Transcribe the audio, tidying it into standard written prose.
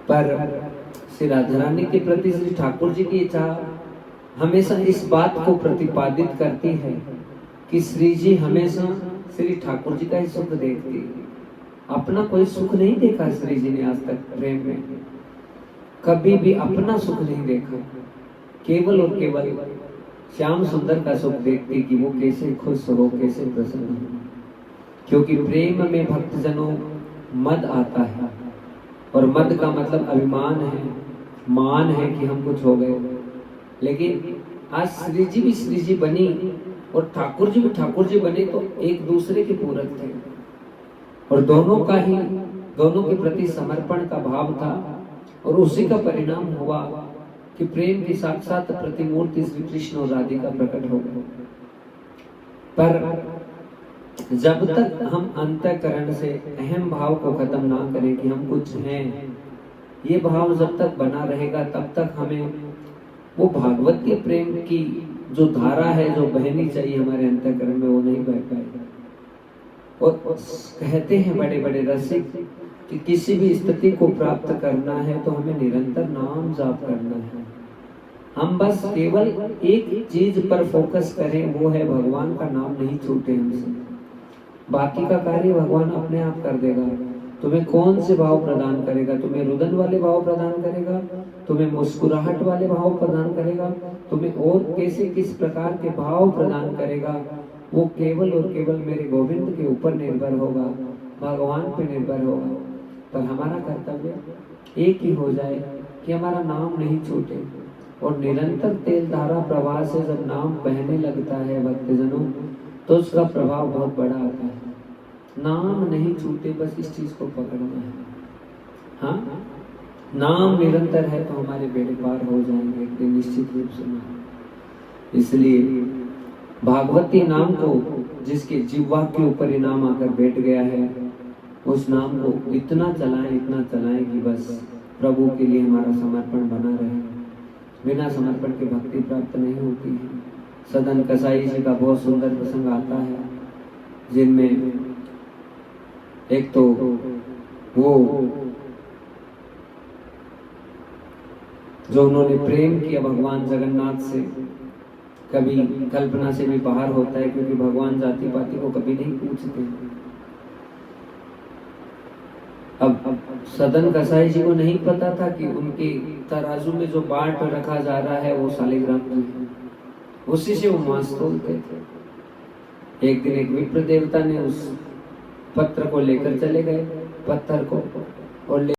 पर श्री राधा रानी के प्रति श्री ठाकुर जी की इच्छा हमेशा इस बात को प्रतिपादित करती है कि श्री जी हमेशा श्री ठाकुर जी का ही सुख देखती है। अपना कोई सुख नहीं देखा श्री जी ने आज तक प्रेम में, कभी भी अपना सुख नहीं देखा। केवल और केवल श्याम सुंदर का सुख देखती कि वो कैसे खुश हो, कैसे प्रसन्न हो। क्योंकि प्रेम में भक्तजनों मद आता है, और मद का मतलब अभिमान है, मान है कि हम कुछ हो गए। लेकिन आज श्री जी भी श्री जी बनी और ठाकुर जी भी ठाकुर जी बने, तो एक दूसरे के पूरक थे और दोनों के प्रति समर्पण का भाव था। और उसी का परिणाम हुआ कि प्रेम की साक्षात प्रतिमूर्ति श्री कृष्ण और राधिका प्रकट हो गए। पर जब तक हम अंतःकरण से अहम भाव को खत्म ना करें कि हम कुछ हैं, ये भाव जब तक बना रहेगा तब तक हमें वो भागवतीय प्रेम की जो धारा है, जो बहनी चाहिए हमारे अंतःकरण में, वो नहीं बह पाएगा। और कहते हैं बड़े बड़े रसिक कि किसी भी स्थिति को प्राप्त करना है तो हमें निरंतर नाम जाप करना है। हम बस केवल एक चीज पर फोकस करें, वो है भगवान का नाम नहीं छूटे हमसे। बाकी का कार्य भगवान अपने आप कर देगा। तुम्हें कौन से भाव प्रदान करेगा? तुम्हें रुदन वाले भाव प्रदान करेगा, तुम्हें मुस्कुराहट वाले भाव प्रदान करेगा, तुम्हें और कैसे किस प्रकार के भाव प्रदान करेगा, वो केवल और केवल मेरे गोविंद के ऊपर निर्भर होगा, भगवान पे निर्भर होगा। पर हमारा कर्तव्य एक ही हो जाए कि हमारा नाम नहीं छूटे। और निरंतर तेल धारा प्रवाह से जब नाम बहने लगता है भक्तजनों, तो उसका प्रभाव बहुत बड़ा आता है। नाम नहीं छूटे, बस इस चीज को पकड़ना है। हाँ, नाम निरंतर है तो हमारे बेड़े पार हो जाएंगे एक दिन निश्चित रूप से। इसलिए भागवती नाम को जिसके जिह्वा के ऊपर ये नाम आकर बैठ गया है, उस नाम को इतना चलाएं कि बस प्रभु के लिए हमारा समर्पण बना रहे। बिना समर्पण के भक्ति प्राप्त नहीं होती है। सदन कसाई जी का बहुत सुंदर प्रसंग आता है, जिनमें एक तो वो जो उन्होंने प्रेम किया भगवान जगन्नाथ से, कभी कल्पना से भी बाहर होता है, क्योंकि भगवान जाति पाति को कभी नहीं पूछते। अब सदन कसाई जी को नहीं पता था कि उनके तराजू में जो बाट रखा जा रहा है वो शालिग्राम की है, उसी से वो मांस तोलते थे। एक दिन एक विप्र देवता ने उस पत्र को लेकर चले गए, पत्थर को, और